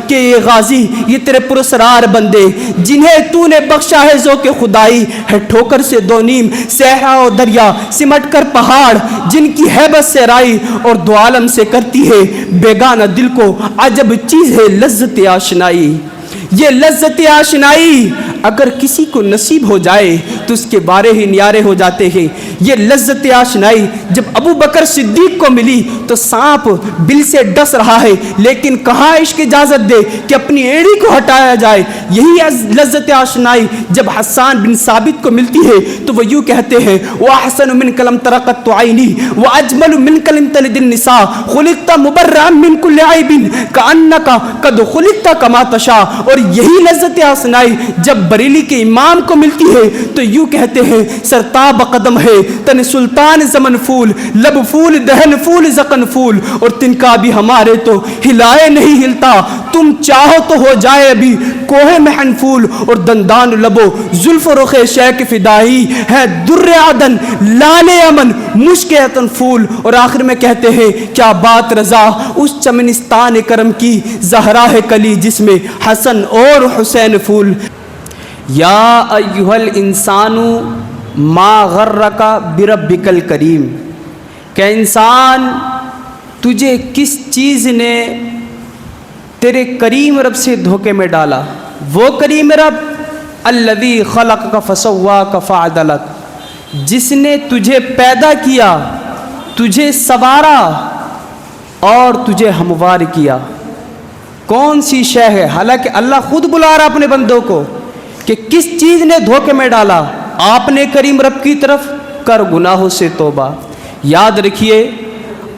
کہ یہ غازی، یہ تیرے پرسرار بندے جنہیں تو نے بخشا ہے ذوق خدائی، ہے ٹھوکر سے دو نیم صحرا و دریا سمٹ کر پہاڑ، جن کی ہیبت سے رائی اور دو عالم سے کرتی ہے بیگانہ دل کو عجب چیز ہے لذت آشنائی۔ یہ لذت آشنائی اگر کسی کو نصیب ہو جائے تو اس کے بارے ہی نیارے ہو جاتے ہیں۔ یہ لذت آشنائی جب ابو بکر صدیق کو ملی تو سانپ بل سے ڈس رہا ہے، لیکن کہاں عشق اجازت دے کہ اپنی ایڑی کو ہٹایا جائے۔ یہی لذت آشنائی جب حسان بن ثابت کو ملتی ہے تو وہ یوں کہتے ہیں وَأَحْسَنُ مِنْكَ لَمْ تَرَ قَطُّ عَيْنِي وَأَجْمَلُ مِنْكَ لَمْ تَلِدِ النِّسَاءُ خُلِقْتَ مُبَرَّأً مِنْ كُلِّ عَيْبٍ كَأَنَّكَ قَدْ خُلِقْتَ كَمَا تَشَاءُ۔ اور یہی لذت آشنائی جب بریلی کے امام کو ملتی ہے تو یوں کہتے ہیں سرتاب قدم ہے تن سلطان زمن پھول، لب پھول دہن پھول زقن پھول، اور تنکا بھی ہمارے تو ہلائے نہیں ہلتا، تم چاہو تو ہو جائے ابھی کوہ محن پھول، اور دندان لبو زلف رخ شیخ فدائی ہے در عدن لال امن مشک عطن پھول۔ اور آخر میں کہتے ہیں کیا بات رضا اس چمنستان کرم کی، زہرا ہے کلی جس میں حسن اور حسین پھول۔ یا ایھا الانسان ما غرک بربک الکریم، کہ انسان تجھے کس چیز نے تیرے کریم رب سے دھوکے میں ڈالا۔ وہ کریم رب الذی خلقک فسواک فعدلک، جس نے تجھے پیدا کیا، تجھے سنوارا اور تجھے ہموار کیا۔ کون سی شے ہے؟ حالانکہ اللہ خود بلا رہا اپنے بندوں کو کہ کس چیز نے دھوکے میں ڈالا۔ آپ نے کریم رب کی طرف کر گناہوں سے توبہ۔ یاد رکھیے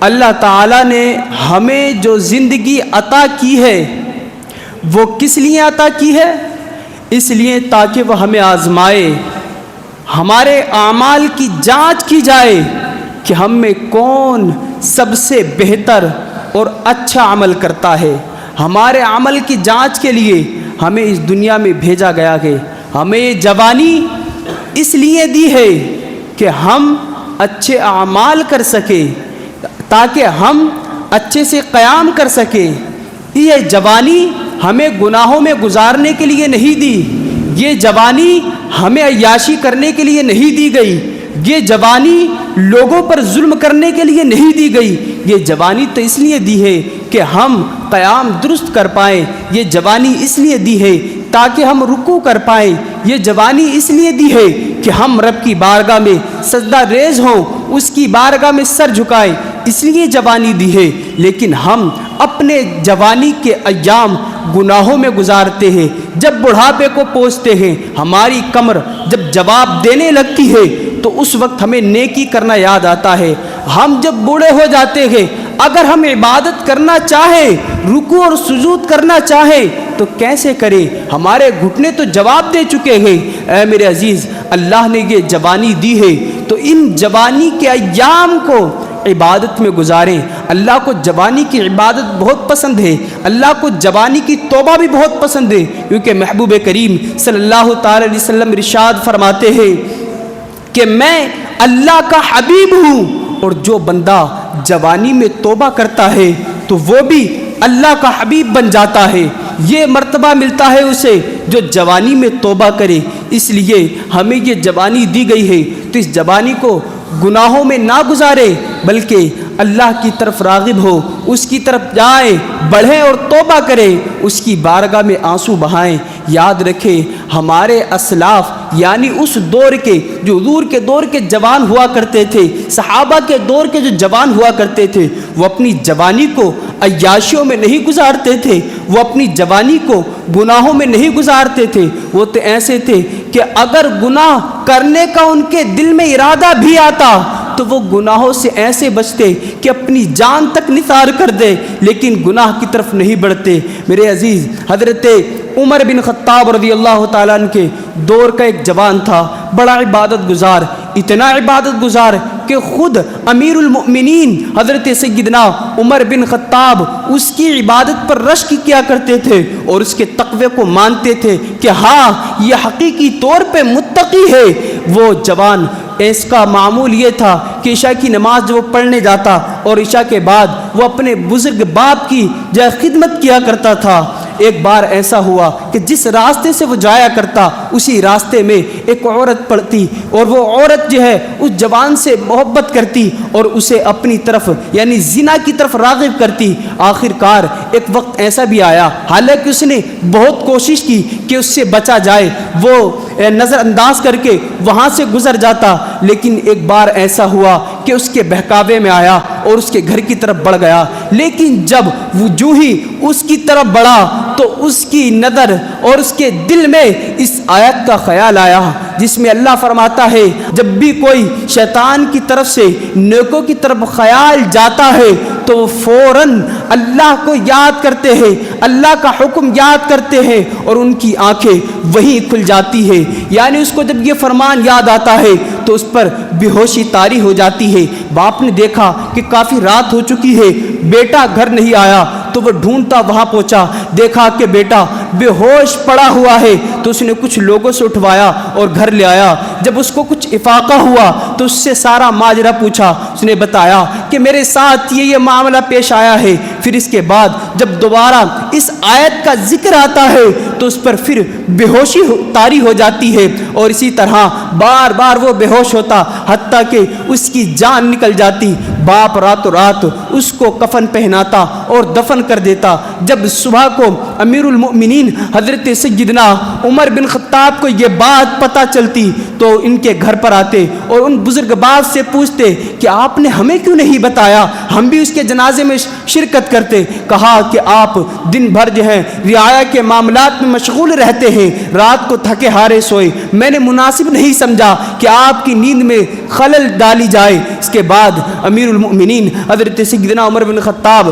اللہ تعالیٰ نے ہمیں جو زندگی عطا کی ہے وہ کس لیے عطا کی ہے؟ اس لیے تاکہ وہ ہمیں آزمائے، ہمارے اعمال کی جانچ کی جائے کہ ہم میں کون سب سے بہتر اور اچھا عمل کرتا ہے۔ ہمارے عمل کی جانچ کے لیے ہمیں اس دنیا میں بھیجا گیا ہے۔ ہمیں یہ جوانی اس لیے دی ہے کہ ہم اچھے اعمال کر سکیں، تاکہ ہم اچھے سے قیام کر سکیں۔ یہ جوانی ہمیں گناہوں میں گزارنے کے لیے نہیں دی، یہ جوانی ہمیں عیاشی کرنے کے لیے نہیں دی گئی، یہ جوانی لوگوں پر ظلم کرنے کے لیے نہیں دی گئی۔ یہ جوانی تو اس لیے دی ہے کہ ہم قیام درست کر پائیں، یہ جوانی اس لیے دی ہے تاکہ ہم رکوع کر پائیں، یہ جوانی اس لیے دی ہے کہ ہم رب کی بارگاہ میں سجدہ ریز ہوں، اس کی بارگاہ میں سر جھکائیں، اس لیے جوانی دی ہے۔ لیکن ہم اپنے جوانی کے ایام گناہوں میں گزارتے ہیں۔ جب بڑھاپے کو پہنچتے ہیں، ہماری کمر جب جواب دینے لگتی ہے تو اس وقت ہمیں نیکی کرنا یاد آتا ہے۔ ہم جب بوڑھے ہو جاتے ہیں، اگر ہم عبادت کرنا چاہیں، رکوع اور سجود کرنا چاہیں تو کیسے کریں؟ ہمارے گھٹنے تو جواب دے چکے ہیں۔ اے میرے عزیز، اللہ نے یہ جوانی دی ہے تو ان جوانی کے ایام کو عبادت میں گزاریں۔ اللہ کو جوانی کی عبادت بہت پسند ہے، اللہ کو جوانی کی توبہ بھی بہت پسند ہے، کیونکہ محبوب کریم صلی اللہ تعالی علیہ وسلم ارشاد فرماتے ہیں کہ میں اللہ کا حبیب ہوں، اور جو بندہ جوانی میں توبہ کرتا ہے تو وہ بھی اللہ کا حبیب بن جاتا ہے۔ یہ مرتبہ ملتا ہے اسے جو جوانی میں توبہ کرے۔ اس لیے ہمیں یہ جوانی دی گئی ہے تو اس جوانی کو گناہوں میں نہ گزارے، بلکہ اللہ کی طرف راغب ہو، اس کی طرف جائیں، بڑھیں اور توبہ کریں، اس کی بارگاہ میں آنسو بہائیں۔ یاد رکھیں ہمارے اسلاف یعنی اس دور کے جو حضور کے دور کے جوان ہوا کرتے تھے، صحابہ کے دور کے جو جوان ہوا کرتے تھے، وہ اپنی جوانی کو عیاشیوں میں نہیں گزارتے تھے، وہ اپنی جوانی کو گناہوں میں نہیں گزارتے تھے۔ وہ تو ایسے تھے کہ اگر گناہ کرنے کا ان کے دل میں ارادہ بھی آتا تو وہ گناہوں سے ایسے بچتے کہ اپنی جان تک نثار کر دے، لیکن گناہ کی طرف نہیں بڑھتے۔ میرے عزیز، حضرت عمر بن خطاب رضی اللہ تعالیٰ عنہ کے دور کا ایک جوان تھا، بڑا عبادت گزار، اتنا عبادت گزار کہ خود امیر المؤمنین حضرت سیدنا عمر بن خطاب اس کی عبادت پر رشک کیا کرتے تھے اور اس کے تقوی کو مانتے تھے کہ ہاں یہ حقیقی طور پہ متقی ہے۔ وہ جوان اس کا معمول یہ تھا کہ عشاء کی نماز جو وہ پڑھنے جاتا اور عشاء کے بعد وہ اپنے بزرگ باپ کی جو خدمت کیا کرتا تھا، ایک بار ایسا ہوا کہ جس راستے سے وہ جایا کرتا اسی راستے میں ایک عورت پڑتی اور وہ عورت جو ہے اس جوان سے محبت کرتی اور اسے اپنی طرف یعنی زنا کی طرف راغب کرتی۔ آخر کار ایک وقت ایسا بھی آیا، حالانکہ اس نے بہت کوشش کی کہ اس سے بچا جائے، وہ نظر انداز کر کے وہاں سے گزر جاتا، لیکن ایک بار ایسا ہوا کہ اس کے بہکاوے میں آیا اور اس کے گھر کی طرف بڑھ گیا۔ لیکن جب وہ جو ہی اس کی طرف بڑھا تو اس کی نظر اور اس کے دل میں اس آیت کا خیال آیا جس میں اللہ فرماتا ہے جب بھی کوئی شیطان کی طرف سے نیکوں کی طرف خیال جاتا ہے تو وہ فوراً اللہ کو یاد کرتے ہیں، اللہ کا حکم یاد کرتے ہیں اور ان کی آنکھیں وہیں کھل جاتی ہے۔ یعنی اس کو جب یہ فرمان یاد آتا ہے تو اس پر بے ہوشی طاری ہو جاتی ہے۔ باپ نے دیکھا کہ کافی رات ہو چکی ہے، بیٹا گھر نہیں آیا تو وہ ڈھونڈتا وہاں پہنچا، دیکھا کہ بیٹا بے ہوش پڑا ہوا ہے تو اس نے کچھ لوگوں سے اٹھوایا اور گھر لے آیا۔ جب اس کو کچھ افاقہ ہوا تو اس سے سارا ماجرا پوچھا، اس نے بتایا کہ میرے ساتھ یہ معاملہ پیش آیا ہے۔ پھر اس کے بعد جب دوبارہ اس آیت کا ذکر آتا ہے تو اس پر پھر بے ہوشی طاری ہو جاتی ہے اور اسی طرح بار بار وہ بے ہوش ہوتا حتیٰ کہ اس کی جان نکل جاتی۔ باپ راتوں رات اس کو کفن پہناتا اور دفن کر دیتا۔ جب صبح کو امیر المؤمنین حضرت سیدنا عمر بن خطاب کو یہ بات پتہ چلتی تو ان کے گھر پر آتے اور ان بزرگ باپ سے پوچھتے کہ آپ نے ہمیں کیوں نہیں بتایا، ہم بھی اس کے جنازے میں شرکت کرتے۔ کہا کہ آپ دن بھر جو ہے رعایا کے معاملات میں مشغول رہتے ہیں، رات کو تھکے ہارے سوئے، میں نے مناسب نہیں سمجھا کہ آپ کی نیند میں خلل ڈالی جائے۔ اس کے بعد امیر المؤمنین حضرت سیدنا عمر بن خطاب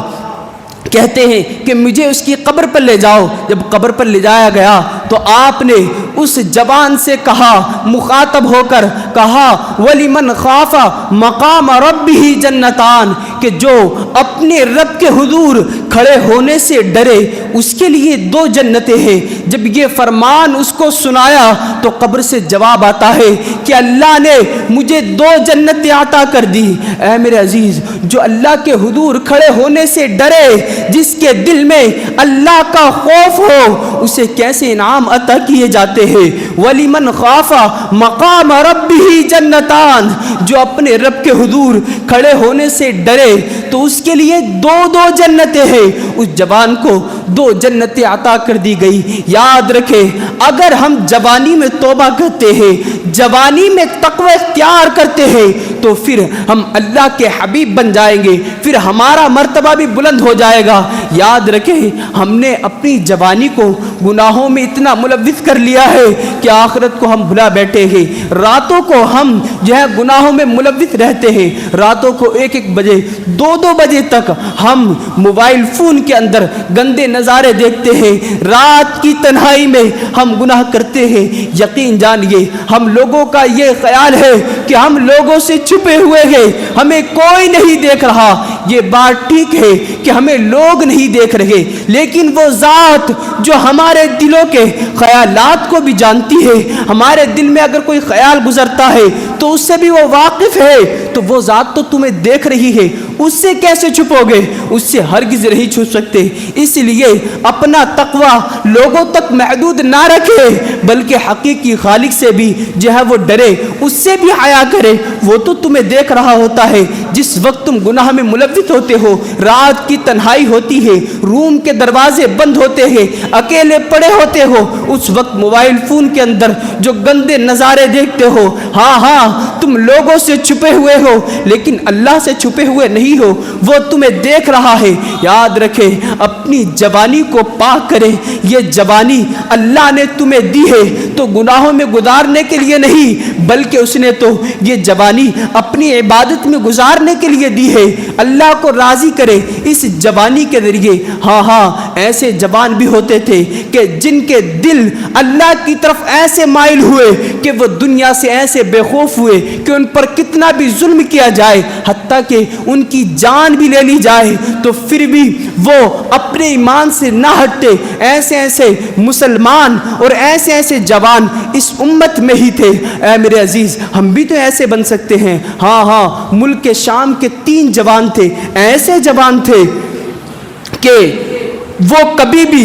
کہتے ہیں کہ مجھے اس کی قبر پر لے جاؤ۔ جب قبر پر لے جایا گیا تو آپ نے اس جوان سے کہا، مخاطب ہو کر کہا، وَلِمَنْ خَافَ مَقَامَ رَبِّهِ جَنَّتَانِ، کہ جو اپنے رب کے حضور کھڑے ہونے سے ڈرے اس کے لیے 2 جنتیں ہیں۔ جب یہ فرمان اس کو سنایا تو قبر سے جواب آتا ہے کہ اللہ نے مجھے 2 جنتیں عطا کر دی۔ اے میرے عزیز، جو اللہ کے حضور کھڑے ہونے سے ڈرے، جس کے دل میں اللہ کا خوف ہو، اسے کیسے انعام عطا کیے جاتے ہیں۔ وَلِمَنْ خَافَ مَقَامَ رَبِّهِ جَنَّتَانِ، جو اپنے رب کے حضور کھڑے ہونے سے ڈرے تو اس کے لیے 2 جنتیں ہیں۔ اس جوان کو 2 جنتیں عطا کر دی گئی۔ یاد رکھے، اگر ہم جوانی میں توبہ کرتے ہیں، جوانی میں تقوی اختیار کرتے ہیں تو پھر ہم اللہ کے حبیب بن جائیں گے، پھر ہمارا مرتبہ بھی بلند ہو جائے گا۔ یاد رکھیں، ہم نے اپنی جوانی کو گناہوں میں اتنا ملوث کر لیا ہے کہ آخرت کو ہم بھلا بیٹھے ہیں۔ راتوں کو ہم جو ہے گناہوں میں ملوث رہتے ہیں، راتوں کو 1-1 بجے 2-2 بجے تک ہم موبائل فون کے اندر گندے نظارے دیکھتے ہیں، رات کی تنہائی میں ہم گناہ کرتے ہیں۔ یقین جانیے، ہم لوگوں کا یہ خیال ہے کہ ہم لوگوں سے چھپے ہوئے ہیں، ہمیں کوئی نہیں دیکھ رہا۔ یہ بات ٹھیک ہے کہ ہمیں لوگ نہیں دیکھ رہے، لیکن وہ ذات جو ہمارے دلوں کے خیالات کو بھی جانتی ہے، ہمارے دل میں اگر کوئی خیال گزرتا ہے تو اس سے بھی وہ واقف ہے، تو وہ ذات تو تمہیں دیکھ رہی ہے، اس سے کیسے چھپو گے؟ اس سے ہرگز نہیں چھپ سکتے۔ اس لیے اپنا تقوی لوگوں تک محدود نہ رکھے، بلکہ حقیقی خالق سے بھی جو ہے وہ ڈرے، اس سے بھی حیا کرے۔ وہ تو تمہیں دیکھ رہا ہوتا ہے۔ جس وقت تم گناہ میں ملوث ہوتے ہو، رات کی تنہائی ہوتی ہے، روم کے دروازے بند ہوتے ہیں، اکیلے پڑے ہوتے ہو، اس وقت موبائل فون کے اندر جو گندے نظارے دیکھتے ہو، ہاں تم لوگوں سے چھپے ہوئے ہو لیکن اللہ سے چھپے ہوئے نہیں ہو، وہ تمہیں دیکھ رہا ہے۔ یاد رکھے، اپنی جوانی کو پاک کرے۔ یہ جوانی اللہ نے تمہیں دی ہے تو گناہوں میں گزارنے کے لیے نہیں، بلکہ اس نے تو یہ جوانی اپنی عبادت میں گزارنے کے لیے دی ہے، اللہ کو راضی کرے اس جوانی کے ذریعے۔ ہاں ایسے جوان بھی ہوتے تھے کہ جن کے دل اللہ کی طرف ایسے مائل ہوئے کہ وہ دنیا سے ایسے بے خوف ہوئے کہ ان پر کتنا بھی ظلم کیا جائے، حتیٰ کہ ان کی جان بھی لے لی جائے تو پھر بھی وہ اپنے ایمان سے نہ ہٹتے۔ ایسے مسلمان اور ایسے جوان اس امت میں ہی تھے۔ اے میرے عزیز، ہم بھی تو ایسے بن سکتے ہیں۔ ہاں ملک شام کے 3 جوان تھے، ایسے جوان تھے کہ وہ کبھی بھی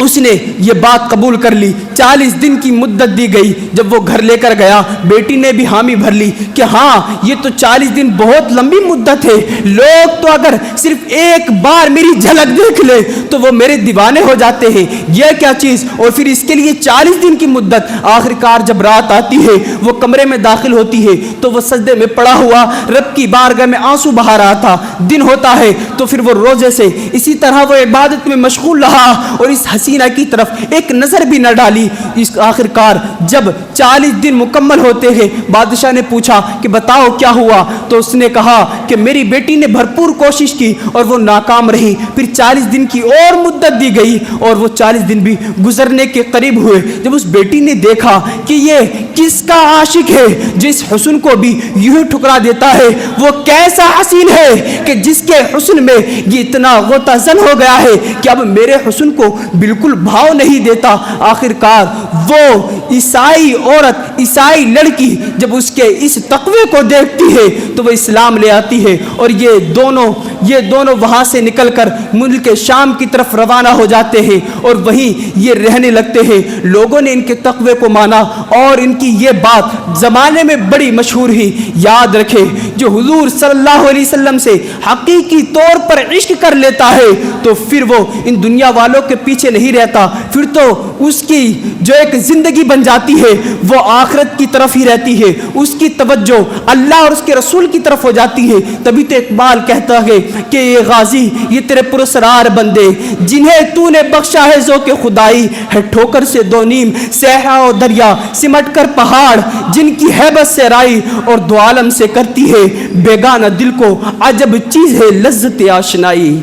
اس نے یہ بات قبول کر لی. 40 دن کی مدت دی گئی. جب وہ گھر لے کر گیا بیٹی نے بھی حامی بھر لی کہ ہاں یہ تو 40 دن بہت لمبی مدت ہے, لوگ تو اگر صرف ایک بار میری جھلک دیکھ لے تو وہ میرے دیوانے ہو جاتے ہیں, یہ کیا چیز, اور پھر اس کے لیے 40 دن کی مدت. آخر کار جب رات آتی ہے وہ کمرے میں داخل ہوتی ہے تو وہ سجدے میں پڑا ہوا رب کی بارگاہ میں آنسو بہا رہا تھا. دن ہوتا ہے تو پھر وہ روزے سے اسی طرح وہ عبادت میں مشغول رہا اور اس حسینہ کی طرف ایک نظر بھی نہ ڈالی. اس آخر کار جب 40 دن مکمل ہوتے ہیں بادشاہ نے پوچھا کہ بتاؤ کیا ہوا, تو اس نے کہا کہ میری بیٹی نے بھرپور کوشش کی اور وہ ناکام رہی. پھر 40 دن کی اور مدت دی گئی اور وہ 40 دن بھی گزرنے کے قریب ہوئے. جب اس بیٹی نے دیکھا کہ یہ کس کا عاشق ہے جو اس حسن کو بھی یوں ٹھکرا دیتا ہے, وہ کیسا حسین ہے کہ جس کے حسن میں یہ اتنا غوطہ زن ہو گیا ہے کہ اب میرے حسن کو بالکل بھاؤ نہیں دیتا. آخر کار وہ عیسائی عورت, عیسائی لڑکی جب اس کے اس تقوی کو دیکھتی ہے تو وہ اسلام لے آتی ہے اور یہ دونوں وہاں سے نکل کر ملک شام کی طرف روانہ ہو جاتے ہیں اور وہیں یہ رہنے لگتے ہیں. لوگوں نے ان کے تقوی کو مانا اور ان کی یہ بات زمانے میں بڑی مشہور ہی. یاد رکھے جو حضور صلی اللہ علیہ وسلم سے حقیقی طور پر عشق کر لیتا ہے تو پھر وہ ان دنیا والوں کے پیچھے نہیں رہتا, پھر تو اس کی جو ایک زندگی بن جاتی ہے وہ آخرت کی طرف ہی رہتی ہے, اس کی توجہ اللہ اور اس کے رسول کی طرف ہو جاتی ہے. تبھی تو اقبال کہتا ہے کہ یہ غازی یہ تیرے پرسرار بندے جنہیں تو نے بخشا ہے ذوق خدائی, ہے ٹھوکر سے دو نیم صحرا و دریا سمٹ کر پہاڑ, جن کی ہیبت سے رائی اور دو عالم سے کرتی ہے بیگانہ دل کو عجب چیز ہے لذت آشنائی.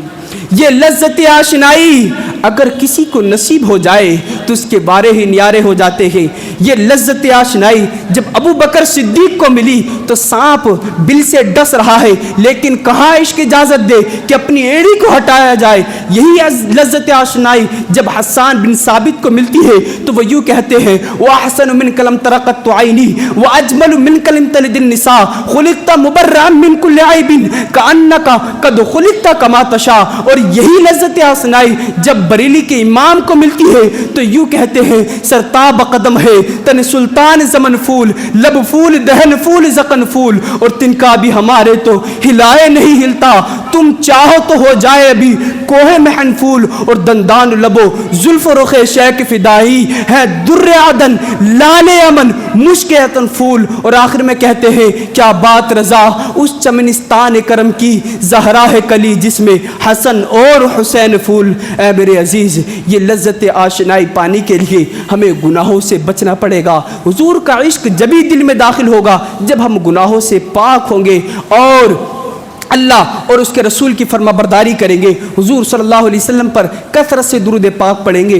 یہ لذت آشنائی اگر کسی کو نصیب ہو جائے تو اس کے بارے ہی نیارے ہو جاتے ہیں. یہ لذت آشنائی جب ابو بکر صدیق کو ملی تو سانپ بل سے ڈس رہا ہے لیکن کہاں عشق اجازت دے کہ اپنی ایڑی کو ہٹایا جائے. یہی لذت آشنائی جب حسان بن ثابت کو ملتی ہے تو وہ یوں کہتے ہیں وَأَحْسَنُ مِنْكَ لَمْ تَرَ قَطُّ عَيْنِي وَأَجْمَلُ مِنْكَ لَمْ تَلِدِ النِّسَاءُ خُلِقْتَ مُبَرَّأً مِنْ كُلِّ عَيْبٍ كَأَنَّكَ قَدْ خُلِقْتَ كَمَا تَشَاءُ. اور یہی لذت آشنائی جب بریلی کے امام کو ملتی ہے تو یوں کہتے ہیں سرتاب قدم ہے تن سلطان زمن پھول لب پھول دہن پھول زقن پھول, اور تنکا بھی ہمارے تو ہلائے نہیں ہلتا, تم چاہو تو ہو جائے ابھی کوہ محن پھول, اور دندان لبو زلف رخ شیک فدائی ہے در عدن لال امن مشک عطن پھول. اور آخر میں کہتے ہیں کیا بات رضا اس چمنستان کرم کی زہرا ہے کلی جس میں حسن اور حسین پھول. اے میرے عزیز یہ لذت آشنائی پانے کے لیے ہمیں گناہوں سے بچنا پڑے گا. حضور کا عشق جبھی دل میں داخل ہوگا جب ہم گناہوں سے پاک ہوں گے اور اللہ اور اس کے رسول کی فرما برداری کریں گے. حضور صلی اللہ علیہ وسلم پر کثرت سے درود پاک پڑھیں گے.